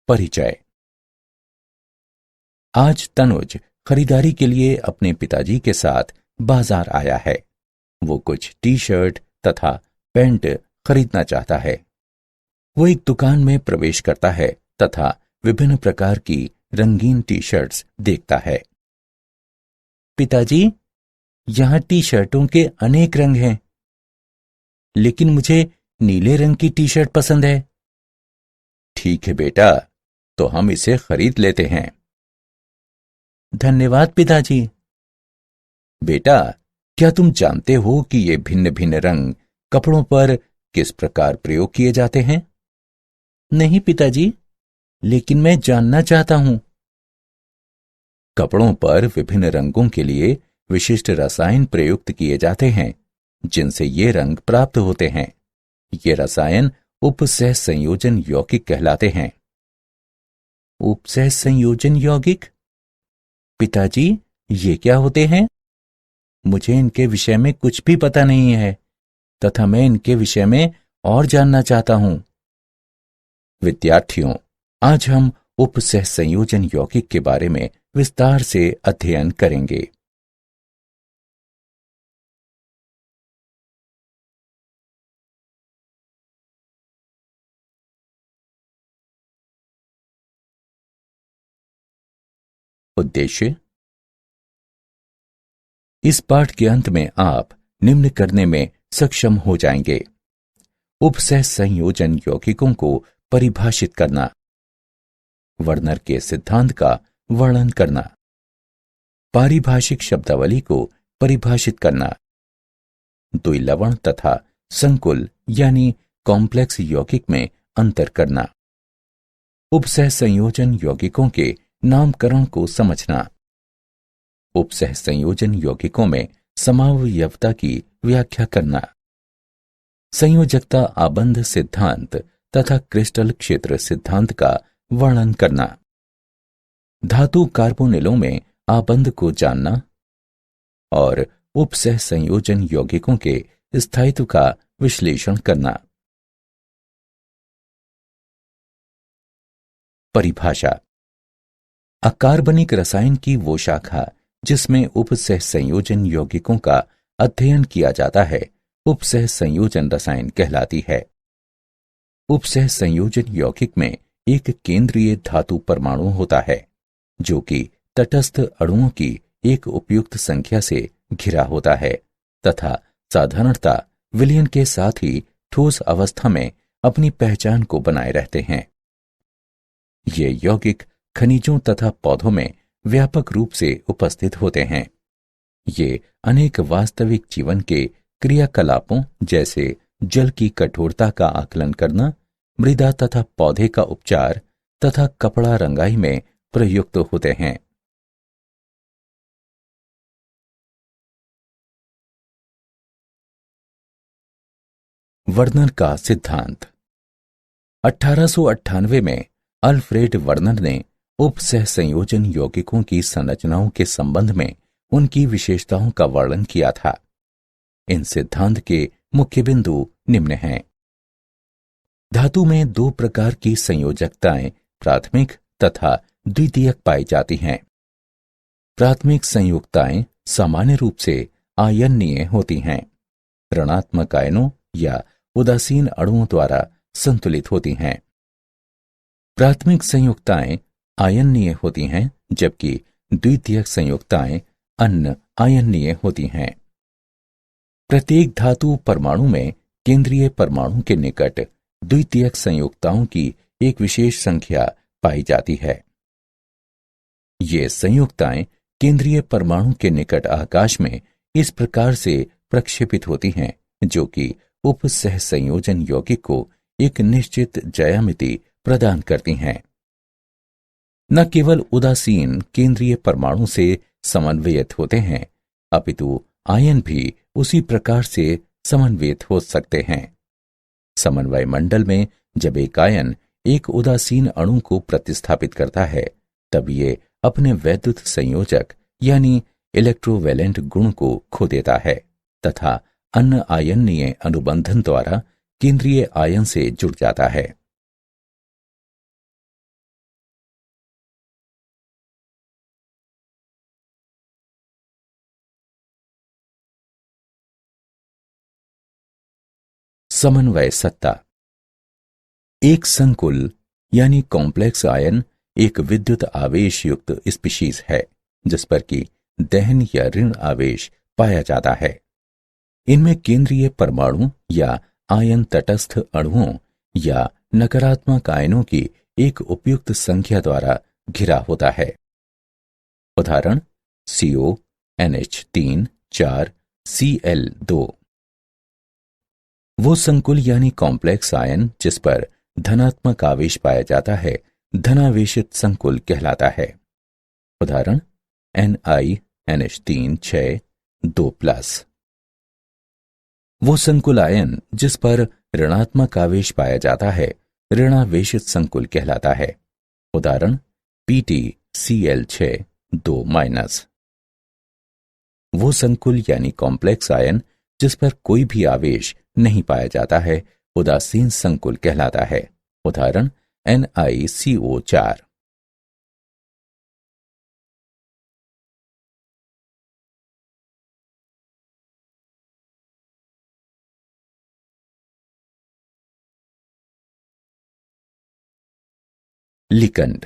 परिचय। आज तनुज खरीदारी के लिए अपने पिताजी के साथ बाजार आया है। वो कुछ टी शर्ट तथा पैंट खरीदना चाहता है। वो एक दुकान में प्रवेश करता है तथा विभिन्न प्रकार की रंगीन टी शर्ट्स देखता है। पिताजी, यहां टी शर्टों के अनेक रंग हैं, लेकिन मुझे नीले रंग की टी शर्ट पसंद है। ठीक है बेटा, तो हम इसे खरीद लेते हैं। धन्यवाद पिताजी। बेटा, क्या तुम जानते हो कि ये भिन्न भिन्न रंग कपड़ों पर किस प्रकार प्रयोग किए जाते हैं? नहीं पिताजी, लेकिन मैं जानना चाहता हूं। कपड़ों पर विभिन्न रंगों के लिए विशिष्ट रसायन प्रयुक्त किए जाते हैं, जिनसे ये रंग प्राप्त होते हैं। ये रसायन उपसह संयोजन यौगिक कहलाते हैं। उपसह संयोजन यौगिक? पिताजी, ये क्या होते हैं? मुझे इनके विषय में कुछ भी पता नहीं है तथा मैं इनके विषय में और जानना चाहता हूं। विद्यार्थियों, आज हम उपसह संयोजन यौगिक के बारे में विस्तार से अध्ययन करेंगे। उद्देश्य: इस पाठ के अंत में आप निम्न करने में सक्षम हो जाएंगे। उपसह संयोजन यौगिकों को परिभाषित करना, वर्नर के सिद्धांत का वर्णन करना, पारिभाषिक शब्दावली को परिभाषित करना, द्विलवण तथा संकुल यानी कॉम्प्लेक्स यौगिक में अंतर करना, उपसह संयोजन यौगिकों के नामकरण को समझना, उपसह संयोजन यौगिकों में समावयवता की व्याख्या करना, संयोजकता आबंध सिद्धांत तथा क्रिस्टल क्षेत्र सिद्धांत का वर्णन करना, धातु कार्बोनिलों में आबंध को जानना और उपसह संयोजन यौगिकों के स्थायित्व का विश्लेषण करना। परिभाषा: अकार्बनिक रसायन की वो शाखा जिसमें उपसह संयोजन यौगिकों का अध्ययन किया जाता है, उपसह संयोजन रसायन कहलाती है। उपसह संयोजन यौगिक में एक केंद्रीय धातु परमाणु होता है, जो कि तटस्थ अणुओं की एक उपयुक्त संख्या से घिरा होता है तथा साधारणतः विलयन के साथ ही ठोस अवस्था में अपनी पहचान को बनाए रहते हैं। ये यौगिक खनिजों तथा पौधों में व्यापक रूप से उपस्थित होते हैं। ये अनेक वास्तविक जीवन के क्रियाकलापों जैसे जल की कठोरता का आकलन करना, मृदा तथा पौधे का उपचार तथा कपड़ा रंगाई में प्रयुक्त होते हैं। वर्नर का सिद्धांत। 1898 में अल्फ्रेड वर्नर ने उपसह संयोजन यौगिकों की संरचनाओं के संबंध में उनकी विशेषताओं का वर्णन किया था। इन सिद्धांत के मुख्य बिंदु निम्न हैं। धातु में दो प्रकार की संयोजकताएं प्राथमिक तथा द्वितीयक पाई जाती हैं। प्राथमिक संयुक्ताएं सामान्य रूप से आयनीय होती हैं, ऋणात्मक आयनों या उदासीन अणुओं द्वारा संतुलित होती हैं। प्राथमिक संयुक्ताएं आयनीय होती हैं, जबकि द्वितीयक संयुक्ताएं अन आयनीय होती हैं। प्रत्येक धातु परमाणु में केंद्रीय परमाणु के निकट द्वितीयक संयुक्ताओं की एक विशेष संख्या पाई जाती है। ये संयुक्ताएं केंद्रीय परमाणु के निकट आकाश में इस प्रकार से प्रक्षेपित होती हैं, जो कि उपसह संयोजन यौगिक को एक निश्चित ज्यामिति प्रदान करती हैं। न केवल उदासीन केंद्रीय परमाणु से समन्वयित होते हैं, अपितु आयन भी उसी प्रकार से समन्वयित हो सकते हैं। समन्वय मंडल में जब एक आयन एक उदासीन अणु को प्रतिस्थापित करता है, तब ये अपने वैद्युत संयोजक यानी इलेक्ट्रोवैलेंट गुण को खो देता है तथा अन्य आयनीय अनुबंधन द्वारा केंद्रीय आयन से जुड़ जाता है। समन्वय सत्ता। एक संकुल यानी कॉम्प्लेक्स आयन एक विद्युत आवेश युक्त स्पीशीज है जिस पर कि दहन या ऋण आवेश पाया जाता है। इनमें केंद्रीय परमाणु या आयन तटस्थ अणुओं या नकारात्मक आयनों की एक उपयुक्त संख्या द्वारा घिरा होता है। उदाहरण CO, NH3, 4, Cl2। वो संकुल यानी कॉम्प्लेक्स आयन जिस पर धनात्मक आवेश पाया जाता है धनावेशित संकुल कहलाता है। उदाहरण NiNH3 6 2+। वो संकुल आयन जिस पर ऋणात्मक आवेश पाया जाता है ऋणावेशित संकुल कहलाता है। उदाहरण PtCl6 2-। वो संकुल यानी कॉम्प्लेक्स आयन जिस पर कोई भी आवेश नहीं पाया जाता है उदासीन संकुल कहलाता है। उदाहरण NiCO4। लिगंड।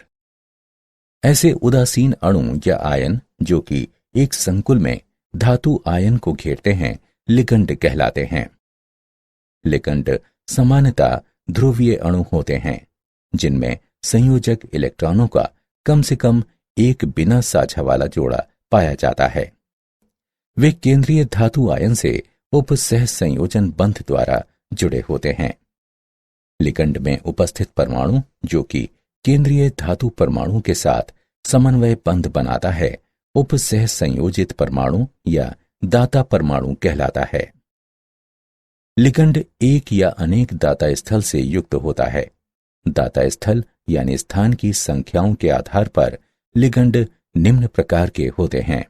ऐसे उदासीन अणु या आयन जो कि एक संकुल में धातु आयन को घेरते हैं लिगंड कहलाते हैं। लिगंड सामान्यतः ध्रुवीय अणु होते हैं जिनमें संयोजक इलेक्ट्रॉनों का कम से कम एक बिना साझा वाला जोड़ा पाया जाता है। वे केंद्रीय धातु आयन से उपसह संयोजन बंध द्वारा जुड़े होते हैं। लिगंड में उपस्थित परमाणु जो कि केंद्रीय धातु परमाणु के साथ समन्वय बंध बनाता है उपसह संयोजित परमाणु या दाता परमाणु कहलाता है। लिगंड एक या अनेक दाता स्थल से युक्त होता है। दाता स्थल यानी स्थान की संख्याओं के आधार पर लिगंड निम्न प्रकार के होते हैं।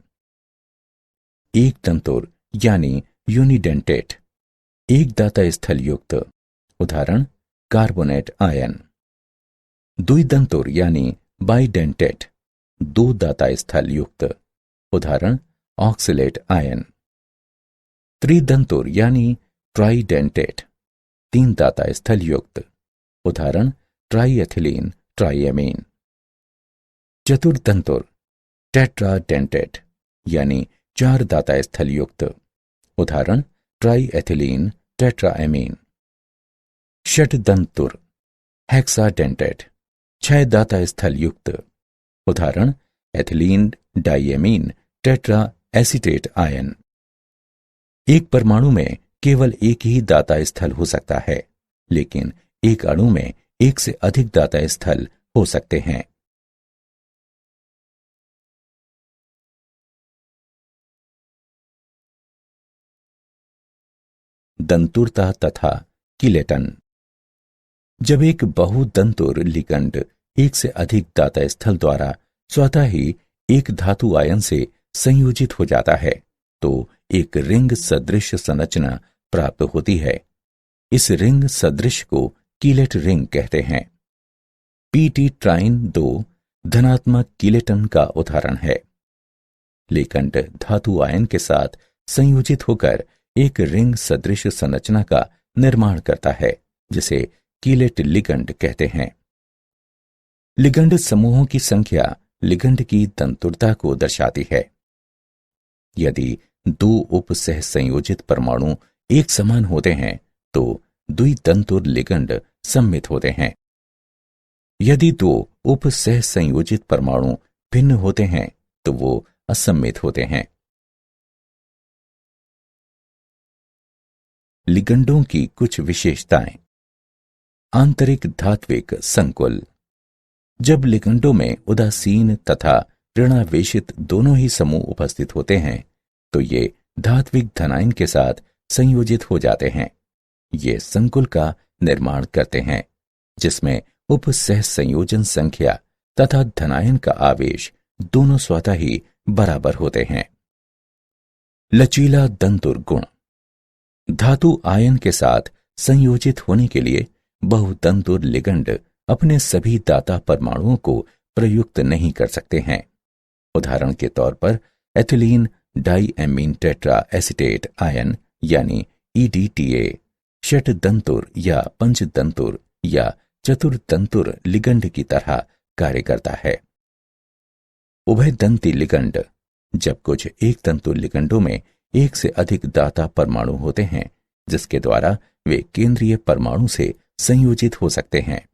एक तंतुर यानी यूनिडेंटेट, एक दाता स्थल युक्त। उदाहरण कार्बोनेट आयन। द्विदंतुर यानी बाइडेंटेट, दो दाता स्थल युक्त। उदाहरण ऑक्सलेट आयन। त्रिदंतुर यानी ट्राइडेंटेट, तीन दाता स्थल युक्त। उदाहरण ट्राइएथिलीन ट्राइएमीन। चतुर्दंतुर टेट्राडेंटेट यानी चार दाता स्थल युक्त। उदाहरण ट्राइएथिलीन टेट्राएमीन। षटदंतुर हेक्साडेंटेट, छह दाता स्थल युक्त। उदाहरण ethylene diamine tetra acetate ion. एक परमाणु में केवल एक ही दाता स्थल हो सकता है लेकिन एक अणु में एक से अधिक दाता स्थल हो सकते हैं। दंतुरता तथा किलेटन। जब एक बहुदंतुर लिगंड एक से अधिक दाता स्थल द्वारा स्वतः ही एक धातु आयन से संयोजित हो जाता है तो एक रिंग सदृश संरचना प्राप्त होती है। इस रिंग सदृश को कीलेट रिंग कहते हैं। PT ट्राइन 2 धनात्मक कीलेटन का उदाहरण है। लिगंड धातु आयन के साथ संयोजित होकर एक रिंग सदृश संरचना का निर्माण करता है जिसे कीलेट लिगंड कहते हैं। लिगंड समूहों की संख्या लिगंड की तंतुरता को दर्शाती है। यदि दो उपसह संयोजित परमाणु एक समान होते हैं तो द्वितंतुर लिगंड सम्मित होते हैं। यदि दो उपसह संयोजित परमाणु भिन्न होते हैं तो वो असम्मित होते हैं। लिगंडों की कुछ विशेषताएं। आंतरिक धात्विक संकुल। जब लिगंडों में उदासीन तथा ऋणावेशित दोनों ही समूह उपस्थित होते हैं तो ये धात्विक धनायन के साथ संयोजित हो जाते हैं। ये संकुल का निर्माण करते हैं जिसमें उपसह संयोजन संख्या तथा धनायन का आवेश दोनों स्वतः ही बराबर होते हैं। लचीला दंतुर गुण। धातु आयन के साथ संयोजित होने के लिए बहुतंतुर लिगंड अपने सभी दाता परमाणुओं को प्रयुक्त नहीं कर सकते हैं। उदाहरण के तौर पर ethylene diamine tetra acetate ion यानी EDTA षटदंतुर या पंचदंतुर या चतुर्दंतुर लिगंड की तरह कार्य करता है। उभयदंती लिगंड, जब कुछ एक तंतु लिगंडों में एक से अधिक दाता परमाणु होते हैं जिसके द्वारा वे केंद्रीय परमाणु से संयोजित हो सकते हैं।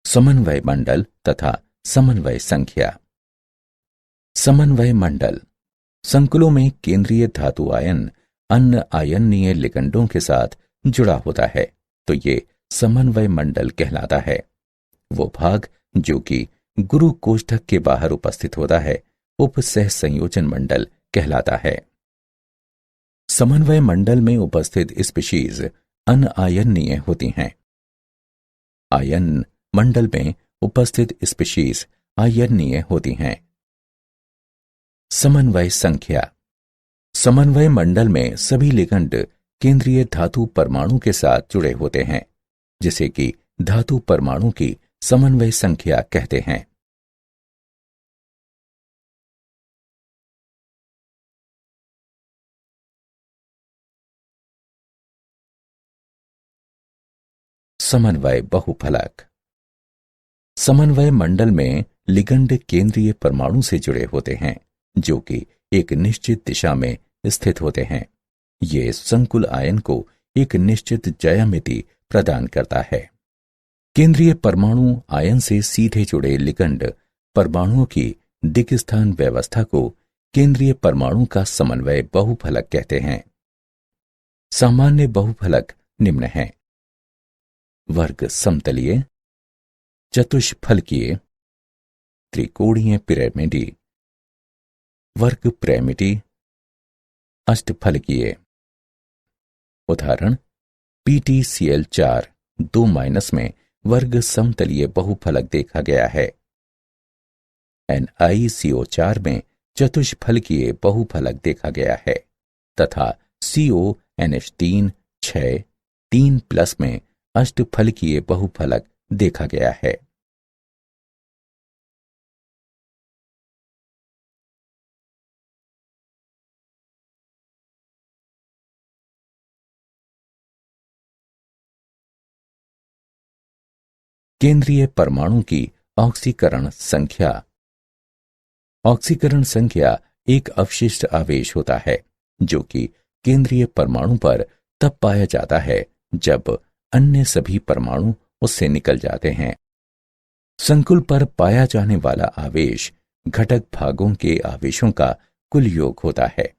समन्वय मंडल तथा समन्वय संख्या। समन्वय मंडल संकुलों में केंद्रीय धातु आयन अन्य आयनीय लिगंडों के साथ जुड़ा होता है तो ये समन्वय मंडल कहलाता है। वो भाग जो कि गुरु कोष्ठक के बाहर उपस्थित होता है उपसह संयोजन मंडल कहलाता है। समन्वय मंडल में उपस्थित स्पीशीज अनआयनीय होती हैं। आयन मंडल में उपस्थित स्पीशीज आयनीय होती हैं। समन्वय संख्या। समन्वय मंडल में सभी लिगंड केंद्रीय धातु परमाणु के साथ जुड़े होते हैं जिसे कि धातु परमाणु की समन्वय संख्या कहते हैं। समन्वय बहुफलक। समन्वय मंडल में लिगंड केंद्रीय परमाणु से जुड़े होते हैं जो कि एक निश्चित दिशा में स्थित होते हैं। ये संकुल आयन को एक निश्चित ज्यामिति प्रदान करता है। केंद्रीय परमाणु आयन से सीधे जुड़े लिगंड परमाणुओं की दिक्स्थान व्यवस्था को केंद्रीय परमाणु का समन्वय बहुफलक कहते हैं। सामान्य बहुफलक निम्न हैं: वर्ग समतलीय, चतुष्फलकीय, त्रिकोणीय पिरामिडी, वर्ग पिरामिडी, अष्टफलकीय। उदाहरण PtCl4 2- में वर्ग समतलीय बहुफलक देखा गया है। NiCO4 में चतुष्फलकीय बहुफलक देखा गया है तथा CONH3 6 3+ में अष्टफलकीय बहुफलक देखा गया है। केंद्रीय परमाणु की ऑक्सीकरण संख्या। ऑक्सीकरण संख्या एक अवशिष्ट आवेश होता है जो कि केंद्रीय परमाणु पर तब पाया जाता है जब अन्य सभी परमाणु उससे निकल जाते हैं। संकुल पर पाया जाने वाला आवेश घटक भागों के आवेशों का कुल योग होता है।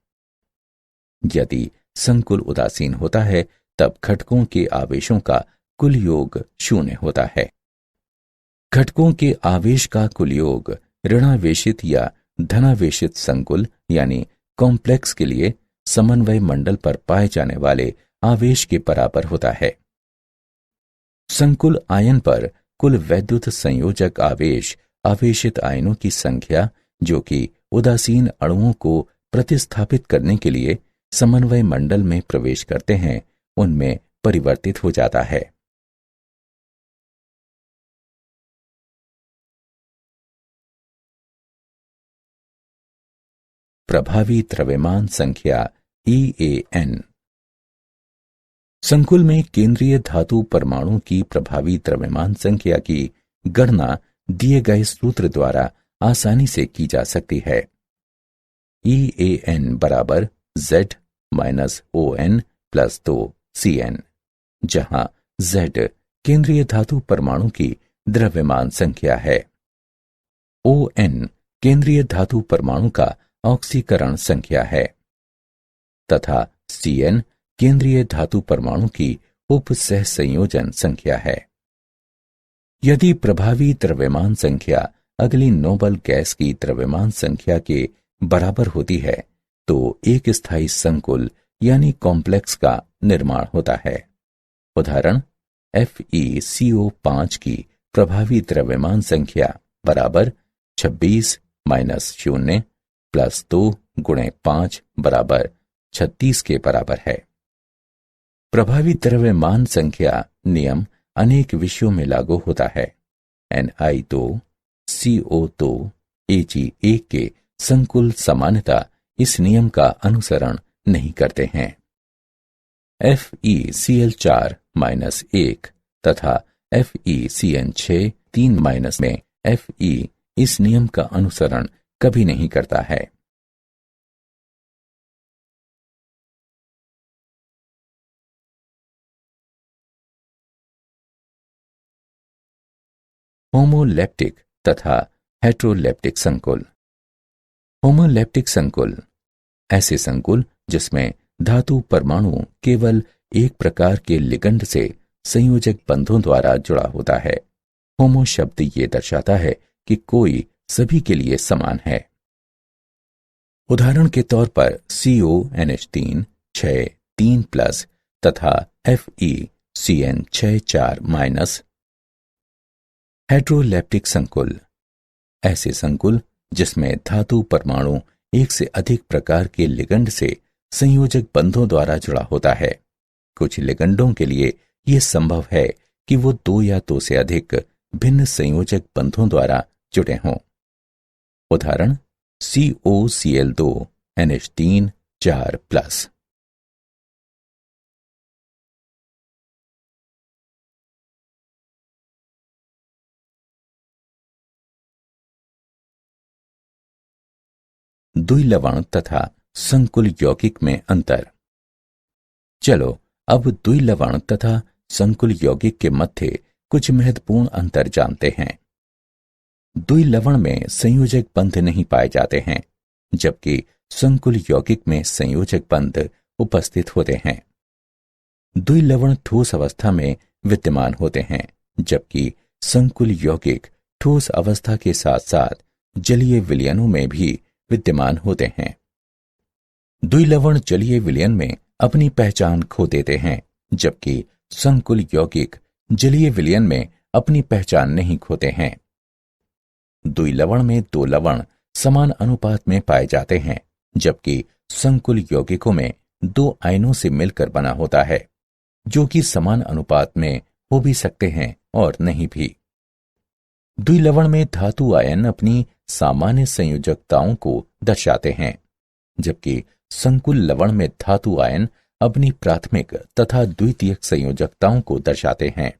यदि संकुल उदासीन होता है तब घटकों के आवेशों का कुल योग 0 होता है। घटकों के आवेश का कुल योग ऋणावेशित या धनावेशित संकुल यानी कॉम्प्लेक्स के लिए समन्वय मंडल पर पाए जाने वाले आवेश के बराबर होता है। संकुल आयन पर कुल वैद्युत संयोजक आवेश आवेशित आयनों की संख्या जो कि उदासीन अणुओं को प्रतिस्थापित करने के लिए समन्वय मंडल में प्रवेश करते हैं उनमें परिवर्तित हो जाता है। प्रभावी द्रव्यमान संख्या EAN। संकुल में केंद्रीय धातु परमाणु की प्रभावी द्रव्यमान संख्या की गणना दिए गए सूत्र द्वारा आसानी से की जा सकती है। EAN बराबर Z - ON + 2 CN, जहां Z केंद्रीय धातु परमाणु की द्रव्यमान संख्या है, ON केंद्रीय धातु परमाणु का ऑक्सीकरण संख्या है तथा CN केंद्रीय धातु परमाणु की उपसह संयोजन संख्या है। यदि प्रभावी द्रव्यमान संख्या अगली नोबल गैस की द्रव्यमान संख्या के बराबर होती है तो एक स्थायी संकुल यानी कॉम्प्लेक्स का निर्माण होता है। उदाहरण FeCO5 की प्रभावी द्रव्यमान संख्या बराबर 26 माइनस 0 प्लस 2 गुणे 5 बराबर 36 के बराबर है। प्रभावी द्रव्यमान संख्या नियम अनेक विषयों में लागू होता है। Ni2 CO2 Ag1 के संकुल सामान्यतः इस नियम का अनुसरण नहीं करते हैं। FeCl4 माइनस 1 तथा FeCN6 3 माइनस में Fe इस नियम का अनुसरण कभी नहीं करता है। होमोलेप्टिक तथा हेट्रोलेप्टिक संकुल। होमोलेप्टिक संकुल ऐसे संकुल जिसमें धातु परमाणु केवल एक प्रकार के लिगंड से संयोजक बंधों द्वारा जुड़ा होता है। होमो शब्द ये दर्शाता है कि कोई सभी के लिए समान है। उदाहरण के तौर पर CONH3 6 3 प्लस तथा FeCN6 4 माइनस। हेट्रोलेप्टिक संकुल ऐसे संकुल जिसमें धातु परमाणु एक से अधिक प्रकार के लिगंड से संयोजक बंधों द्वारा जुड़ा होता है। कुछ लिगंडों के लिए यह संभव है कि वो 2 या 2 से अधिक भिन्न संयोजक बंधों द्वारा जुड़े हों। उदाहरण COCl2 NH3 4 प्लस। द्विलवण तथा संकुल यौगिक में अंतर। चलो अब द्विलवण तथा संकुल यौगिक के मध्य कुछ महत्वपूर्ण अंतर जानते हैं। द्विलवण में संयोजक बंध नहीं पाए जाते हैं, जबकि संकुल यौगिक में संयोजक बंध उपस्थित होते हैं। द्विलवण ठोस अवस्था में विद्यमान होते हैं, जबकि संकुल यौगिक ठोस अवस्था के साथ साथ जलीय विलयनों में भी विद्यमान होते हैं। द्विलवण जलीय विलयन में अपनी पहचान खो देते हैं, जबकि संकुल यौगिक जलीय विलयन में अपनी पहचान नहीं खोते हैं। द्विलवण में 2 लवण समान अनुपात में पाए जाते हैं, जबकि संकुल यौगिकों में 2 आयनों से मिलकर बना होता है, जो कि समान अनुपात में हो भी सकते हैं और नहीं भी। द्विलवण में धातु आयन अपनी सामान्य संयोजकताओं को दर्शाते हैं, जबकि संकुल लवण में धातु आयन अपनी प्राथमिक तथा द्वितीयक संयोजकताओं को दर्शाते हैं।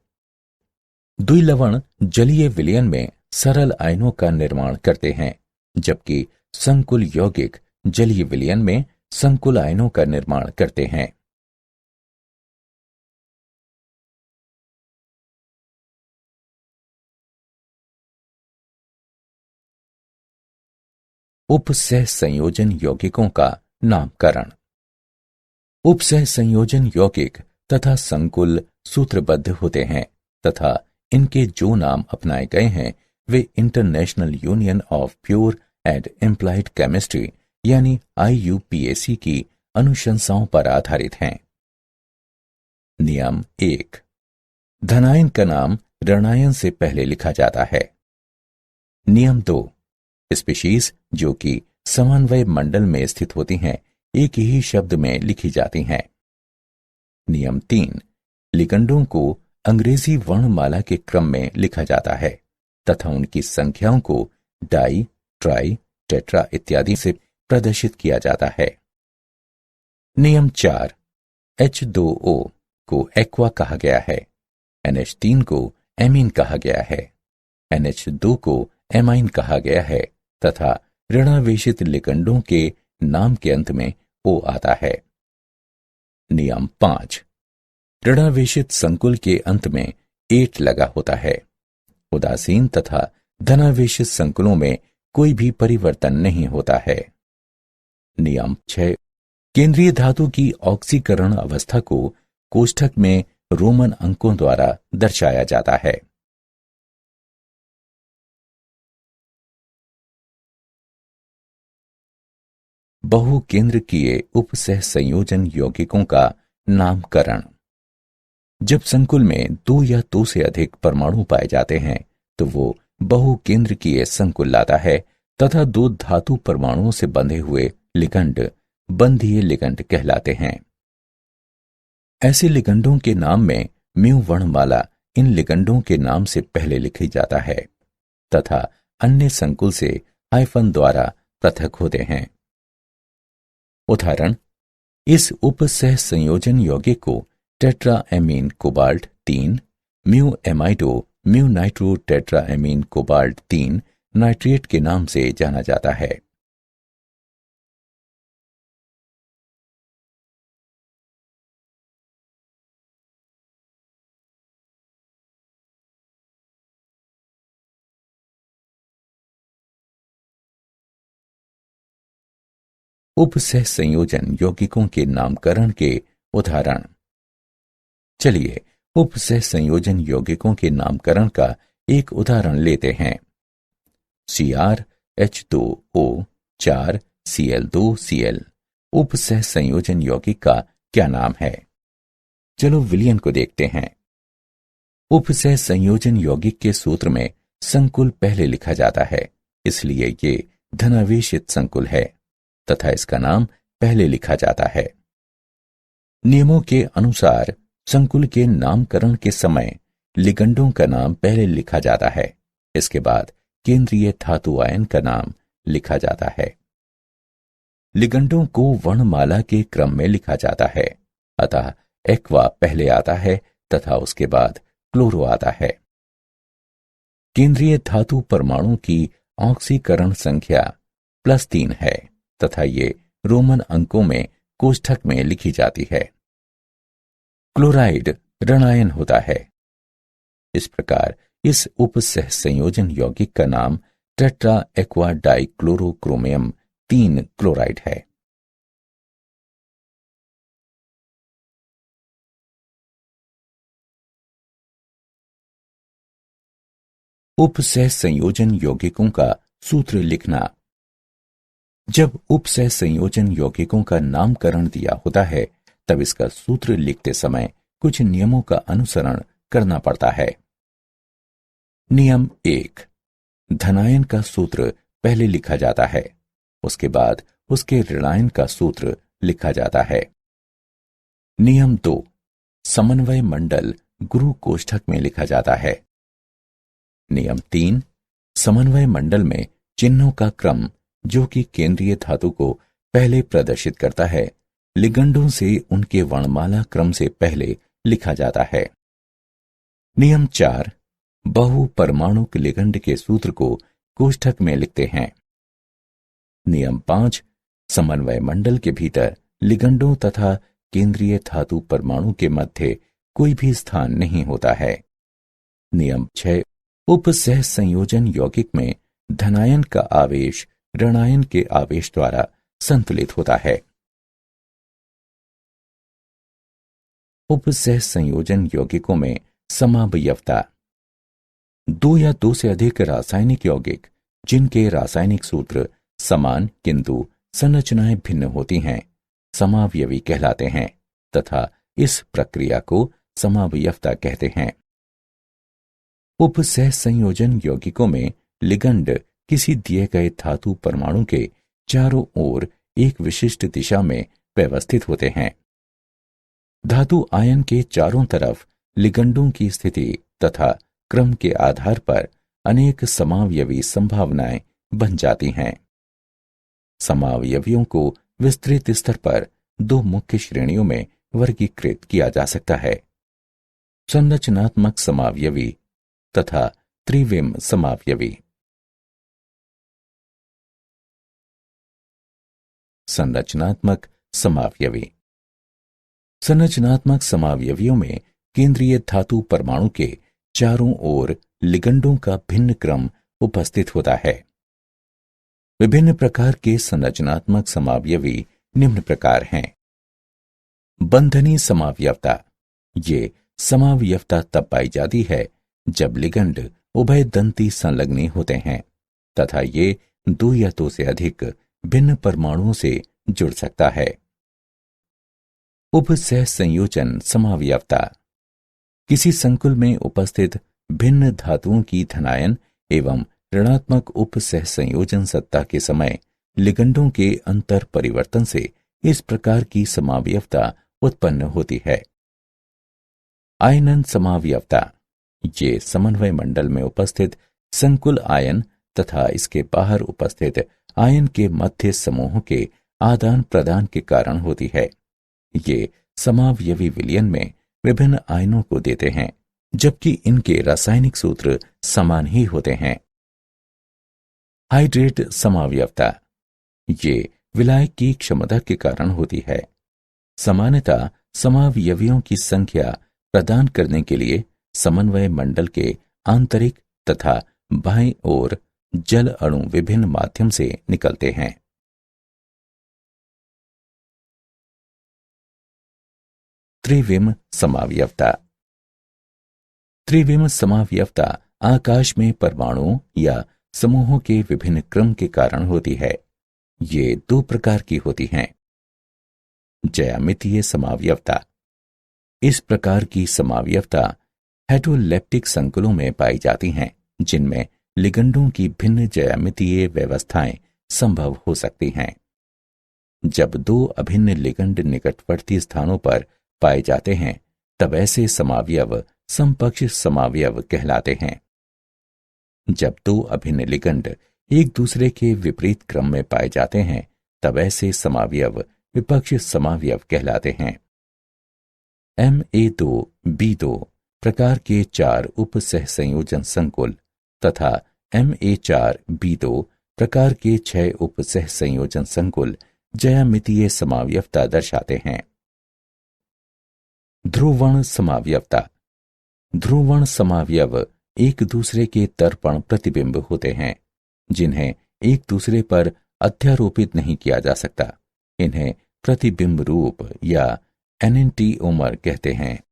द्विलवण जलीय विलयन में सरल आयनों का निर्माण करते हैं, जबकि संकुल यौगिक जलीय विलयन में संकुल आयनों का निर्माण करते हैं। उपसह संयोजन यौगिकों का नामकरण। उपसह संयोजन यौगिक तथा संकुल सूत्रबद्ध होते हैं तथा इनके जो नाम अपनाए गए हैं वे International Union of Pure and Applied Chemistry यानी IUPAC की अनुशंसाओं पर आधारित हैं। नियम 1। धनायन का नाम ऋणायन से पहले लिखा जाता है। नियम 2। स्पीशीज जो कि समन्वय मंडल में स्थित होती हैं एक ही शब्द में लिखी जाती हैं। नियम 3। लिगंडों को अंग्रेजी वर्णमाला के क्रम में लिखा जाता है तथा उनकी संख्याओं को डाई, ट्राई, टेट्रा इत्यादि से प्रदर्शित किया जाता है। नियम 4। H2O को एक्वा कहा गया है, NH3 को एमीन कहा गया है, NH2 को एमाइन कहा गया है तथा ऋणावेशित लिगंडों के नाम के अंत में O आता है। नियम 5। ऋणावेशित संकुल के अंत में एट लगा होता है। उदासीन तथा धनावेशित संकुलों में कोई भी परिवर्तन नहीं होता है। नियम 6। केंद्रीय धातु की ऑक्सीकरण अवस्था को कोष्ठक में रोमन अंकों द्वारा दर्शाया जाता है। बहुकेंद्रकीय उपसह संयोजन यौगिकों का नामकरण। जब संकुल में दो या दो से अधिक परमाणु पाए जाते हैं तो वो बहुकेंद्रकीय संकुल लाता है तथा दो धातु परमाणुओं से बंधे हुए लिगंड बंधीय लिगंड कहलाते हैं। ऐसे लिगंडों के नाम में म्यू वर्णमाला इन लिगंडों के नाम से पहले लिखी जाता है तथा अन्य संकुल से हाइफन द्वारा पृथक होते हैं। उदाहरण, इस उपसह संयोजन यौगिक को tetraammine cobalt 3 mu amido mu nitro tetraammine cobalt 3 nitrate के नाम से जाना जाता है। उपसह संयोजन यौगिकों के नामकरण के उदाहरण। चलिए उपसह संयोजन यौगिकों के नामकरण का एक उदाहरण लेते हैं। CrH2O 4Cl2Cl उपसह संयोजन यौगिक का क्या नाम है? चलो विलयन को देखते हैं। उपसह संयोजन यौगिक के सूत्र में संकुल पहले लिखा जाता है, इसलिए ये धनावेशित संकुल है तथा इसका नाम पहले लिखा जाता है। नियमों के अनुसार संकुल के नामकरण के समय लिगंडों का नाम पहले लिखा जाता है, इसके बाद केंद्रीय धातु आयन का नाम लिखा जाता है। लिगंडों को वर्णमाला के क्रम में लिखा जाता है, अतः एक्वा पहले आता है तथा उसके बाद क्लोरो आता है। केंद्रीय धातु परमाणु की ऑक्सीकरण संख्या +3 है तथा ये रोमन अंकों में कोष्ठक में लिखी जाती है। क्लोराइड ऋणायन होता है। इस प्रकार इस उपसह संयोजन यौगिक का नाम टेट्रा एक्वा डाइक्लोरोक्रोमियम 3 क्लोराइड है। उपसह संयोजन यौगिकों का सूत्र लिखना। जब उपसह संयोजन यौगिकों का नामकरण दिया होता है तब इसका सूत्र लिखते समय कुछ नियमों का अनुसरण करना पड़ता है। नियम 1, धनायन का सूत्र पहले लिखा जाता है, उसके बाद उसके ऋणायन का सूत्र लिखा जाता है। नियम 2, समन्वय मंडल गुरु कोष्ठक में लिखा जाता है। नियम 3, समन्वय मंडल में चिन्हों का क्रम जो कि केंद्रीय धातु को पहले प्रदर्शित करता है, लिगंडों से उनके वर्णमाला क्रम से पहले लिखा जाता है। नियम 4, बहु परमाणुक लिगंड के सूत्र को कोष्ठक में लिखते हैं। नियम 5, समन्वय मंडल के भीतर लिगंडों तथा केंद्रीय धातु परमाणु के मध्य कोई भी स्थान नहीं होता है। नियम 6, उपसह संयोजन यौगिक में धनायन का आवेश ऋणायन के आवेश द्वारा संतुलित होता है। उपसह संयोजन यौगिकों में समावयवता। दो या दो से अधिक रासायनिक यौगिक जिनके रासायनिक सूत्र समान किंतु संरचनाएं भिन्न होती हैं, समावयवी कहलाते हैं तथा इस प्रक्रिया को समावयवता कहते हैं। उपसह संयोजन यौगिकों में लिगंड किसी दिए गए धातु परमाणु के चारों ओर एक विशिष्ट दिशा में व्यवस्थित होते हैं। धातु आयन के चारों तरफ लिगंडों की स्थिति तथा क्रम के आधार पर अनेक समावयवी संभावनाएं बन जाती हैं। समावयवियों को विस्तृत स्तर पर दो मुख्य श्रेणियों में वर्गीकृत किया जा सकता है: संरचनात्मक समावयवी तथा त्रिविम समावयवी। संरचनात्मक समावयवी। संरचनात्मक समावयवियों में केंद्रीय धातु परमाणु के चारों ओर लिगंडों का भिन्न क्रम उपस्थित होता है। विभिन्न प्रकार के संरचनात्मक समावयवी निम्न प्रकार हैं: बंधनी समावयवता। ये समावयवता तब पाई जाती है जब लिगंड उभय दंती संलग्नी होते हैं तथा ये दो या दो से अधिक भिन्न परमाणुओं से जुड़ सकता है। उपसह संयोजन समावयवता किसी संकुल में उपस्थित भिन्न धातुओं की धनायन एवं ऋणात्मक उपसह संयोजन सत्ता के समय लिगंडों के अंतर परिवर्तन से इस प्रकार की समावयवता उत्पन्न होती है। आयनन समावयवता ये समन्वय मंडल में उपस्थित संकुल आयन तथा इसके बाहर उपस्थित आयन के मध्य समूहों के आदान प्रदान के कारण होती है। ये समावयवी विलयन में विभिन्न आयनों को देते हैं, जबकि इनके रासायनिक सूत्र समान ही होते हैं। हाइड्रेट समावयवता ये विलायक की क्षमता के कारण होती है। सामान्यतः समावयवियों की संख्या प्रदान करने के लिए समन्वय मंडल के आंतरिक तथा बाईं ओर जल अणु विभिन्न माध्यम से निकलते हैं। त्रिविम समावयवता त्रिविम समावयवता आकाश में परमाणुओं या समूहों के विभिन्न क्रम के कारण होती है। ये दो प्रकार की होती हैं। ज्यामितीय समावयवता इस प्रकार की समावयवता हेटेरोलेप्टिक संकुलों में पाई जाती हैं, जिनमें लिगंडों की भिन्न ज्यामितीय व्यवस्थाएं संभव हो सकती हैं। जब दो अभिन्न लिगंड निकटवर्ती स्थानों पर पाए जाते हैं, तब ऐसे समावयव समपक्ष समावयव कहलाते हैं। जब दो अभिन्न लिगंड एक दूसरे के विपरीत क्रम में पाए जाते हैं, तब ऐसे समावयव विपक्ष समावयव कहलाते हैं। Ma2B2 प्रकार के 4 उपसह संयोजन संकुल तथा Ma4B2 प्रकार के 6 उपसह संयोजन संकुल ज्यामितीय समावयवता दर्शाते हैं। ध्रुवण समावयवता ध्रुवण समावयव एक दूसरे के तर्पण प्रतिबिंब होते हैं, जिन्हें एक दूसरे पर अध्यारोपित नहीं किया जा सकता। इन्हें प्रतिबिंब रूप या एनेंटिओमर कहते हैं।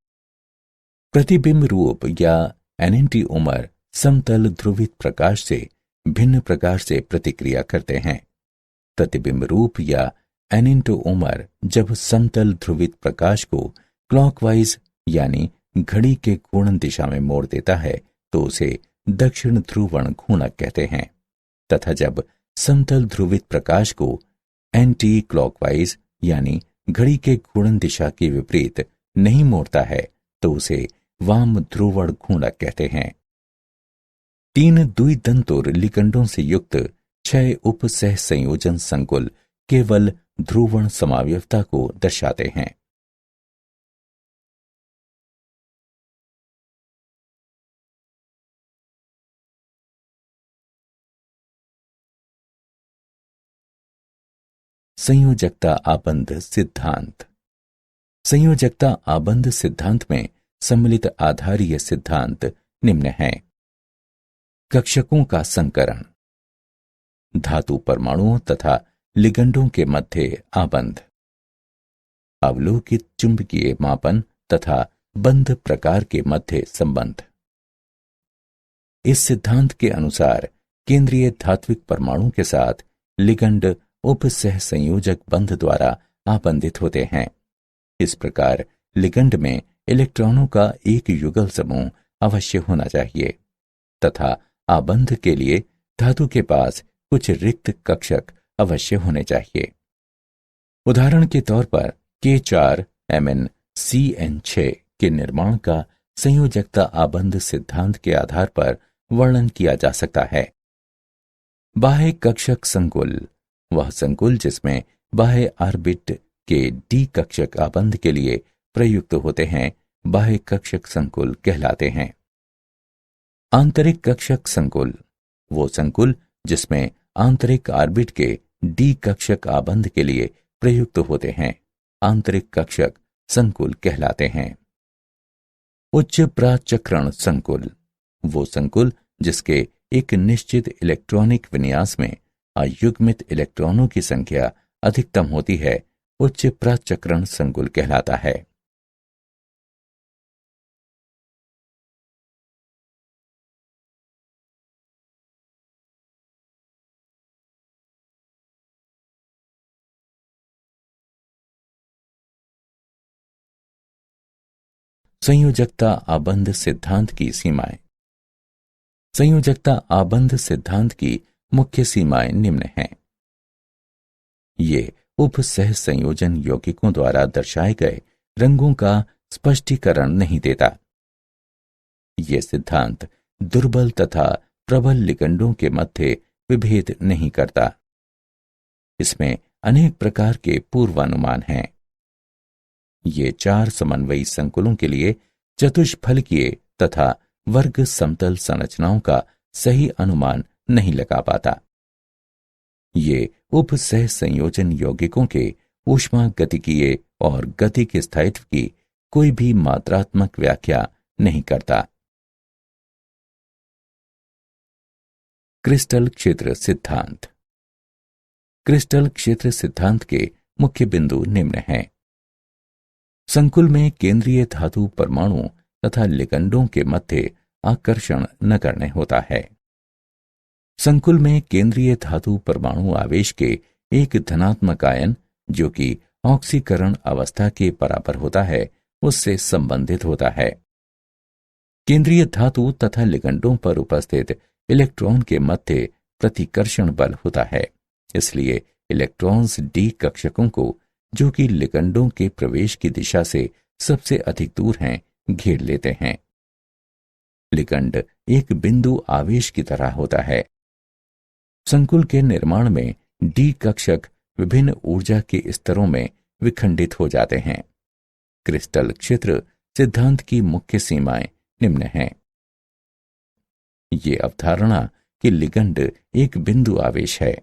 प्रतिबिंब रूप या एनेंटिओमर समतल ध्रुवित प्रकाश से भिन्न प्रकार से प्रतिक्रिया करते हैं। प्रतिबिंब रूप या एनेंटिओमर जब समतल ध्रुवित प्रकाश को क्लॉकवाइज यानी घड़ी के घूर्णन दिशा में मोड़ देता है, तो उसे दक्षिण ध्रुवण घूर्णक कहते हैं, तथा जब समतल ध्रुवित प्रकाश को एंटी क्लॉकवाइज यानी घड़ी के घूर्णन दिशा के विपरीत नहीं मोड़ता है, तो उसे वाम ध्रुवण घूर्णक कहते हैं। 3 द्विदंतुर लिगंडों से युक्त 6 उपसह संयोजन संकुल केवल ध्रुवण समावयवता को दर्शाते हैं। संयोजकता आबंध सिद्धांत संयोजकता आबंध सिद्धांत में सम्मिलित आधारीय सिद्धांत निम्न हैं। कक्षकों का संकरण, धातु परमाणुओं तथा लिगंडों के मध्य आबंध, अवलोकित चुंबकीय मापन तथा बंध प्रकार के मध्य संबंध। इस सिद्धांत के अनुसार केंद्रीय धात्विक परमाणु के साथ लिगंड उपसह संयोजक बंध द्वारा आबंधित होते हैं। इस प्रकार लिगंड में इलेक्ट्रॉनों का एक युगल समूह अवश्य होना चाहिए तथा आबंध के लिए धातु के पास कुछ रिक्त कक्षक अवश्य होने चाहिए। उदाहरण के तौर पर K4MnCN6 के निर्माण का संयोजकता आबंध सिद्धांत के आधार पर वर्णन किया जा सकता है। बाह्य कक्षक संकुल वह संकुल जिसमें बाह्य ऑर्बिट के डी कक्षक आबंध के लिए प्रयुक्त होते हैं, बाह्य कक्षक संकुल कहलाते हैं। आंतरिक कक्षक संकुल वो संकुल जिसमें आंतरिक ऑर्बिट के डी कक्षक आबंध के लिए प्रयुक्त होते हैं, आंतरिक कक्षक संकुल कहलाते हैं। उच्च प्राचक्रण संकुल वो संकुल जिसके एक निश्चित इलेक्ट्रॉनिक विन्यास में अयुग्मित इलेक्ट्रॉनों की संख्या अधिकतम होती है, उच्च प्राचक्रण संकुल कहलाता है। संयोजकता आबंध सिद्धांत की सीमाएं। संयोजकता आबंध सिद्धांत की मुख्य सीमाएं निम्न हैं। ये उपसह संयोजन यौगिकों द्वारा दर्शाए गए रंगों का स्पष्टीकरण नहीं देता। ये सिद्धांत दुर्बल तथा प्रबल लिगंडों के मध्य विभेद नहीं करता। इसमें अनेक प्रकार के पूर्वानुमान हैं। ये 4 समन्वयी संकुलों के लिए चतुष्फलकीय तथा वर्ग समतल संरचनाओं का सही अनुमान नहीं लगा पाता। ये उपसह संयोजन यौगिकों के ऊष्मागतिकीय और गतिक स्थायित्व की कोई भी मात्रात्मक व्याख्या नहीं करता। क्रिस्टल क्षेत्र सिद्धांत। क्रिस्टल क्षेत्र सिद्धांत के मुख्य बिंदु निम्न हैं। संकुल में केंद्रीय धातु परमाणु तथा लिगंडों के मध्य आकर्षण नगण्य होता है। संकुल में केंद्रीय धातु परमाणु आवेश के एक धनात्मक आयन, जो कि ऑक्सीकरण अवस्था के बराबर होता है, उससे संबंधित होता है। केंद्रीय धातु तथा लिगंडों पर उपस्थित इलेक्ट्रॉन के मध्य प्रतिकर्षण बल होता है। इसलिए इलेक्ट्रॉन्स डी कक्षकों को, जो कि लिगंडों के प्रवेश की दिशा से सबसे अधिक दूर हैं, घेर लेते हैं। लिगंड एक बिंदु आवेश की तरह होता है। संकुल के निर्माण में डी कक्षक विभिन्न ऊर्जा के स्तरों में विखंडित हो जाते हैं। क्रिस्टल क्षेत्र सिद्धांत की मुख्य सीमाएं निम्न हैं। ये अवधारणा कि लिगंड एक बिंदु आवेश है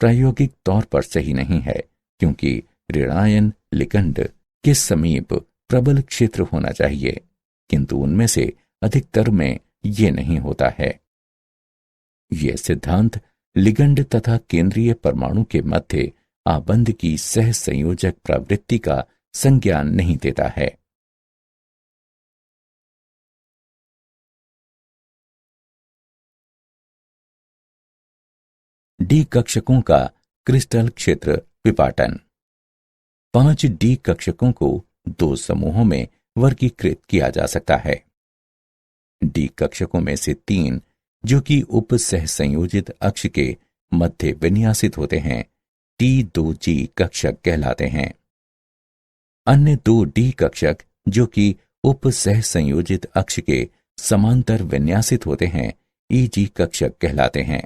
प्रायोगिक तौर पर सही नहीं है, क्योंकि ऋणायन लिगंड के समीप प्रबल क्षेत्र होना चाहिए, किंतु उनमें से अधिकतर में ये नहीं होता है। यह सिद्धांत लिगंड तथा केंद्रीय परमाणु के मध्य आबंध की सह संयोजक प्रवृत्ति का संज्ञान नहीं देता है। डी कक्षकों का क्रिस्टल क्षेत्र विपाटन। 5 डी कक्षकों को 2 समूहों में वर्गीकृत किया जा सकता है। डी कक्षकों में से 3, जो कि उपसह संयोजित अक्ष के मध्य विन्यासित होते हैं, T2G कक्षक कहलाते हैं। अन्य 2 डी कक्षक, जो कि उपसह संयोजित अक्ष के समांतर विन्यासित होते हैं, EG कक्षक कहलाते हैं।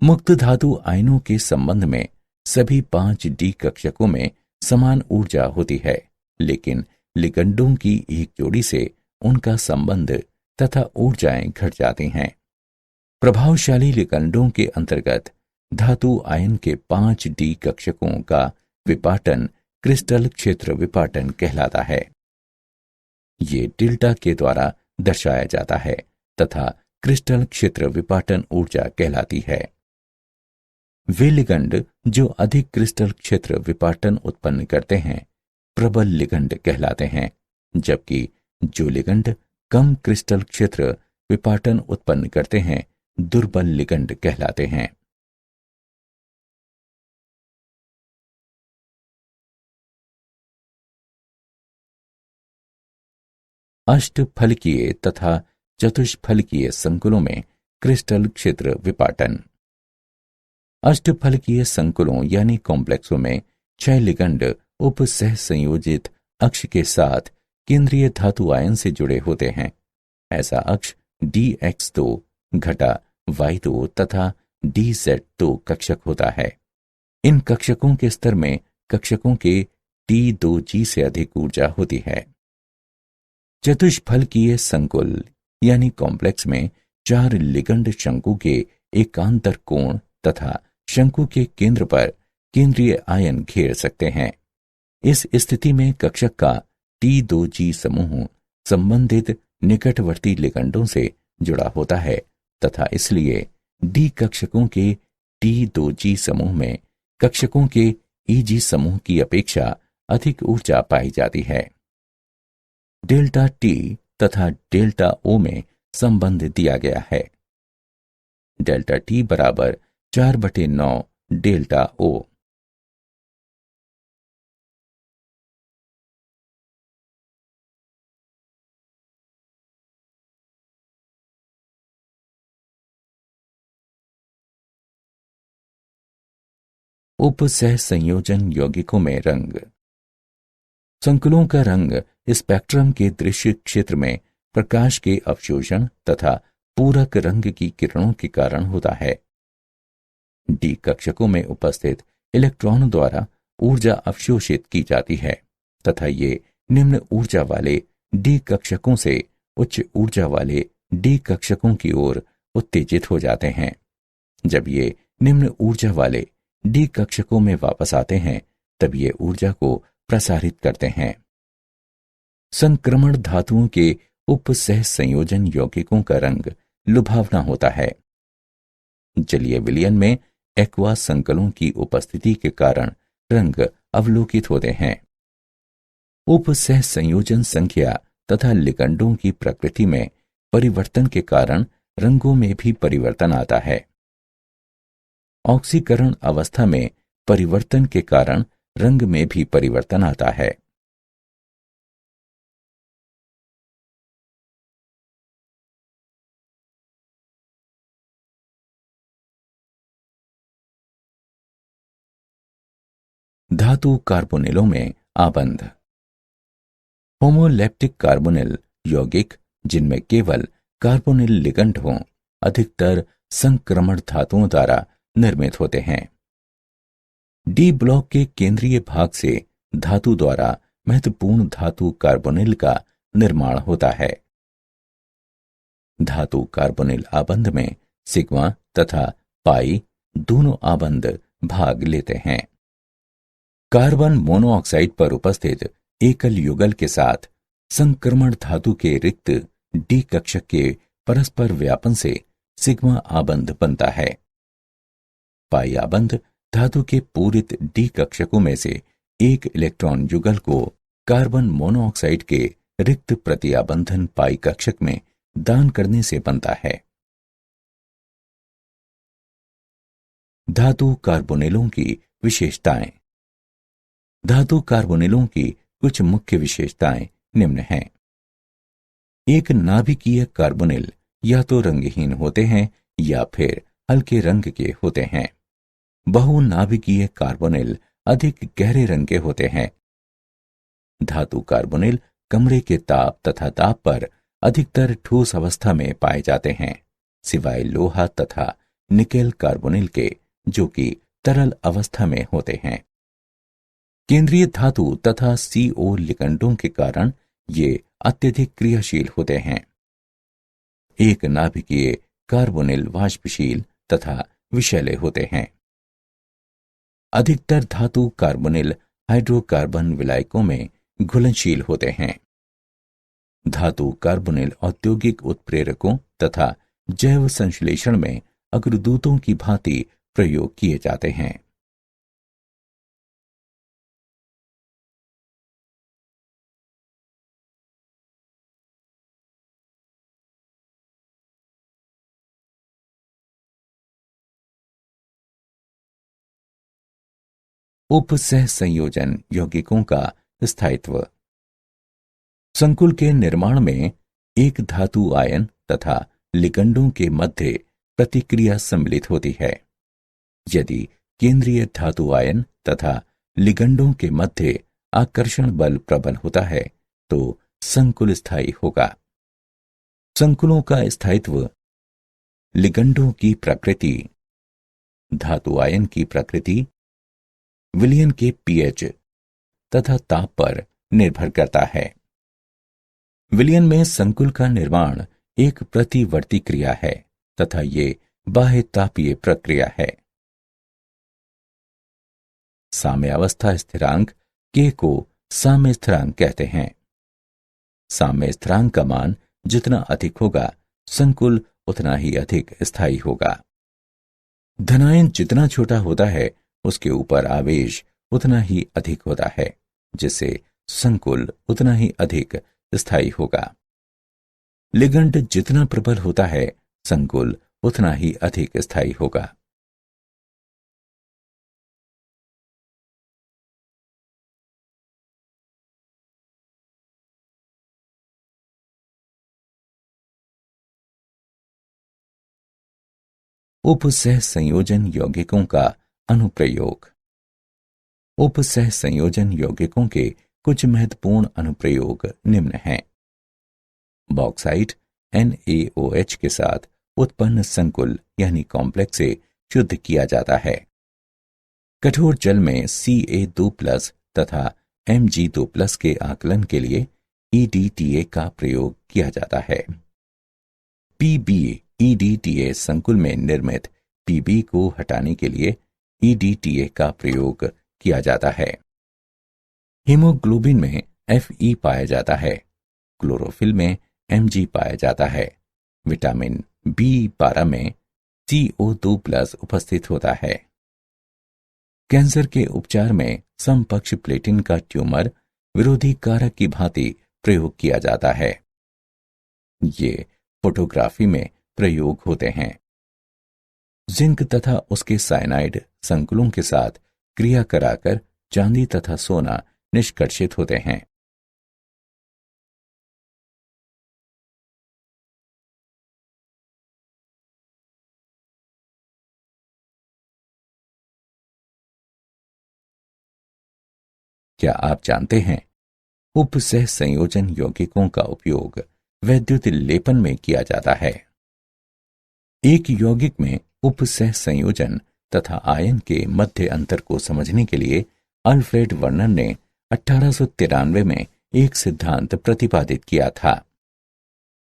मुक्त धातु आयनों के संबंध में सभी 5 डी कक्षकों में समान ऊर्जा होती है, लेकिन लिगंडों की एक जोड़ी से उनका संबंध तथा ऊर्जाएं घट जाती हैं। प्रभावशाली लिगंडों के अंतर्गत धातु आयन के 5 डी कक्षकों का विपाटन क्रिस्टल क्षेत्र विपाटन कहलाता है। ये डेल्टा के द्वारा दर्शाया जाता है तथा क्रिस्टल क्षेत्र विपाटन ऊर्जा कहलाती है। वे लिगंड जो अधिक क्रिस्टल क्षेत्र विपाटन उत्पन्न करते हैं प्रबल लिगंड कहलाते हैं, जबकि जो लिगंड कम क्रिस्टल क्षेत्र विपाटन उत्पन्न करते हैं दुर्बल लिगंड कहलाते हैं। अष्टफलकीय तथा चतुष्फलकीय संकुलों में क्रिस्टल क्षेत्र विपाटन। अष्टफलकीय संकुलों यानी कॉम्प्लेक्सों में 6 लिगंड उपसह संयोजित अक्ष के साथ केंद्रीय धातु आयन से जुड़े होते हैं। ऐसा अक्ष DX2 घटा Y2 तथा DZ2 कक्षक होता है। इन कक्षकों के स्तर में कक्षकों के T2G से अधिक ऊर्जा होती है। चतुष्फलकीय संकुल यानी कॉम्प्लेक्स में 4 लिगंड शंकु के एकांतर कोण तथा शंकु के केंद्र पर केंद्रीय आयन घेर सकते हैं। इस स्थिति में कक्षक का T2G समूह संबंधित निकटवर्ती लिगंडों से जुड़ा होता है तथा इसलिए डी कक्षकों के T2G समूह में कक्षकों के EG समूह की अपेक्षा अधिक ऊर्जा पाई जाती है। डेल्टा T तथा डेल्टा O में संबंध दिया गया है। डेल्टा T बराबर 4/9 डेल्टा O। उपसह संयोजन यौगिकों में रंग। संकुलों का रंग स्पेक्ट्रम के दृश्य क्षेत्र में प्रकाश के अवशोषण तथा पूरक रंग की किरणों के कारण होता है। डी कक्षकों में उपस्थित इलेक्ट्रॉनों द्वारा ऊर्जा अवशोषित की जाती है तथा ये निम्न ऊर्जा वाले डी कक्षकों से उच्च ऊर्जा वाले डी कक्षकों की ओर उत्तेजित हो जाते हैं। जब ये निम्न ऊर्जा वाले डी कक्षकों में वापस आते हैं तब ये ऊर्जा को प्रसारित करते हैं। संक्रमण धातुओं के उपसह संयोजन यौगिकों का रंग लुभावना होता है। जलीय विलयन में एक्वा संकलों की उपस्थिति के कारण रंग अवलोकित होते हैं। उपसह संयोजन संख्या तथा लिगंडों की प्रकृति में परिवर्तन के कारण रंगों में भी परिवर्तन आता है। ऑक्सीकरण अवस्था में परिवर्तन के कारण रंग में भी परिवर्तन आता है। धातु कार्बोनिलों में आबंध। होमोलेप्टिक कार्बोनिल यौगिक जिनमें केवल कार्बोनिल लिगंड हों अधिकतर संक्रमण धातुओं द्वारा निर्मित होते हैं। डी ब्लॉक के केंद्रीय भाग से धातु द्वारा महत्वपूर्ण धातु कार्बोनिल का निर्माण होता है। धातु कार्बोनिल आबंध में सिग्मा तथा पाई दोनों आबंध भाग लेते हैं। कार्बन मोनोऑक्साइड पर उपस्थित एकल युगल के साथ संक्रमण धातु के रिक्त डी कक्षक के परस्पर व्यापन से सिग्मा आबंध बनता है। पाई आबंध धातु के पूरित डी कक्षकों में से एक इलेक्ट्रॉन युगल को कार्बन मोनोऑक्साइड के रिक्त प्रतिआबंधन पाई कक्षक में दान करने से बनता है। धातु कार्बोनिलों की विशेषताएं। धातु कार्बोनिलों की कुछ मुख्य विशेषताएं निम्न हैं। एक नाभिकीय कार्बोनिल या तो रंगहीन होते हैं या फिर हल्के रंग के होते हैं। बहुनाभिकीय कार्बोनिल अधिक गहरे रंग के होते हैं। धातु कार्बोनिल कमरे के ताप तथा दाब पर अधिकतर ठोस अवस्था में पाए जाते हैं, सिवाय लोहा तथा निकेल कार्बोनिल के जो कि तरल अवस्था में होते हैं। केंद्रीय धातु तथा CO लिगंडों के कारण ये अत्यधिक क्रियाशील होते हैं। एक नाभिकीय कार्बोनिल वाष्पशील तथा विषैले होते हैं। अधिकतर धातु कार्बोनिल हाइड्रोकार्बन विलायकों में घुलनशील होते हैं। धातु कार्बोनिल औद्योगिक उत्प्रेरकों तथा जैव संश्लेषण में अग्रदूतों की भांति प्रयोग किए जाते हैं। उपसह संयोजन यौगिकों का स्थायित्व। संकुल के निर्माण में एक धातु आयन तथा लिगंडों के मध्य प्रतिक्रिया सम्मिलित होती है। यदि केंद्रीय धातु आयन तथा लिगंडों के मध्य आकर्षण बल प्रबल होता है तो संकुल स्थायी होगा। संकुलों का स्थायित्व लिगंडों की प्रकृति, धातु आयन की प्रकृति, विलयन के pH तथा ताप पर निर्भर करता है। विलयन में संकुल का निर्माण एक प्रतिवर्ती क्रिया है तथा ये बाह्य तापीय प्रक्रिया है। साम्यावस्था स्थिरांक K को साम्य स्थिरांक कहते हैं। साम्य स्थिरांक का मान जितना अधिक होगा संकुल उतना ही अधिक स्थायी होगा। धनायन जितना छोटा होता है उसके ऊपर आवेश उतना ही अधिक होता है, जिससे संकुल उतना ही अधिक स्थायी होगा। लिगंड जितना प्रबल होता है संकुल उतना ही अधिक स्थायी होगा। उपसह संयोजन यौगिकों का अनुप्रयोग। उपसह संयोजन यौगिकों के कुछ महत्वपूर्ण अनुप्रयोग निम्न हैं। बॉक्साइट NaOH के साथ उत्पन्न संकुल यानी कॉम्प्लेक्स से शुद्ध किया जाता है। कठोर जल में Ca2+ तथा Mg2+ के आकलन के लिए EDTA का प्रयोग किया जाता है। PbEDTA संकुल में निर्मित Pb को हटाने के लिए EDTA का प्रयोग किया जाता है। हीमोग्लोबिन में Fe पाया जाता है। क्लोरोफिल में Mg पाया जाता है। विटामिन B12 में CO2+ उपस्थित होता है। कैंसर के उपचार में समपक्ष प्लेटिन का ट्यूमर विरोधी कारक की भांति प्रयोग किया जाता है। ये फोटोग्राफी में प्रयोग होते हैं। जिंक तथा उसके साइनाइड संकुलों के साथ क्रिया कराकर चांदी तथा सोना निष्कर्षित होते हैं। क्या आप जानते हैं उपसह संयोजन यौगिकों का उपयोग वैद्युत लेपन में किया जाता है। एक यौगिक में उपसह संयोजन तथा आयन के मध्य अंतर को समझने के लिए अल्फ्रेड वर्नर ने 1893 में एक सिद्धांत प्रतिपादित किया था।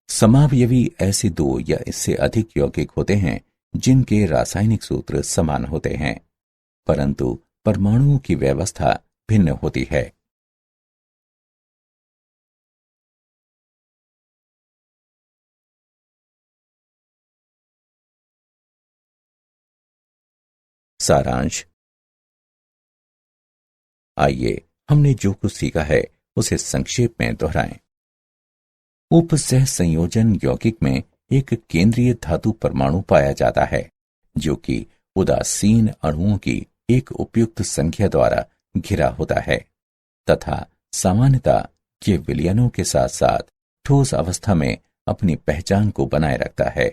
समावयवी ऐसे दो या इससे अधिक यौगिक होते हैं जिनके रासायनिक सूत्र समान होते हैं, परंतु परमाणुओं की व्यवस्था भिन्न होती है। सारांश। आइए हमने जो कुछ सीखा है उसे संक्षेप में दोहराएं। उपसह संयोजन यौगिक में एक केंद्रीय धातु परमाणु पाया जाता है जो कि उदासीन अणुओं की एक उपयुक्त संख्या द्वारा घिरा होता है तथा सामान्यतः ये विलयनों के साथ साथ ठोस अवस्था में अपनी पहचान को बनाए रखता है।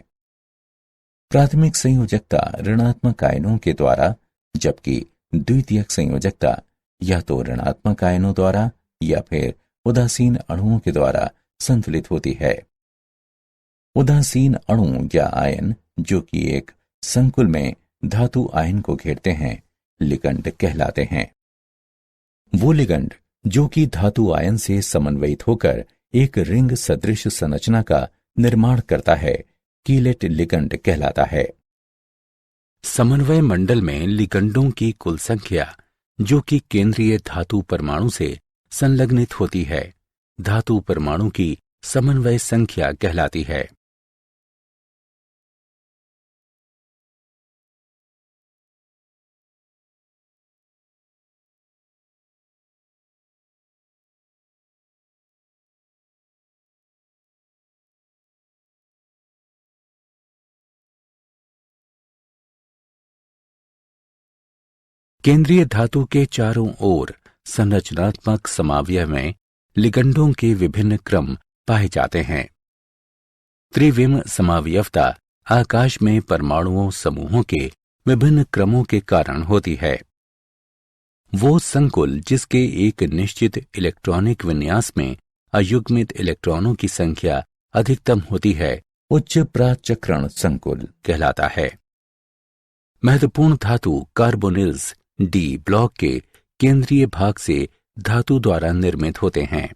प्राथमिक संयोजकता ऋणात्मक आयनों के द्वारा, जबकि द्वितीयक संयोजकता या तो ऋणात्मक आयनों द्वारा या फिर उदासीन अणुओं के द्वारा संतुलित होती है। उदासीन अणु या आयन जो कि एक संकुल में धातु आयन को घेरते हैं लिगंड कहलाते हैं। वो लिगंड जो कि धातु आयन से समन्वयित होकर एक रिंग सदृश संरचना का निर्माण करता है कीलेट लिगंड कहलाता है। समन्वय मंडल में लिगंडों की कुल संख्या जो कि केंद्रीय धातु परमाणु से संलग्नित होती है धातु परमाणु की समन्वय संख्या कहलाती है। केंद्रीय धातु के चारों ओर संरचनात्मक समावयव में लिगंडों के विभिन्न क्रम पाए जाते हैं। त्रिविम समावयवता आकाश में परमाणुओं समूहों के विभिन्न क्रमों के कारण होती है। वो संकुल जिसके एक निश्चित इलेक्ट्रॉनिक विन्यास में अयुग्मित इलेक्ट्रॉनों की संख्या अधिकतम होती है उच्च प्राचक्रण संकुल कहलाता है। महत्वपूर्ण धातु कार्बोनिल्स D ब्लॉक के केंद्रीय भाग से धातु द्वारा निर्मित होते हैं।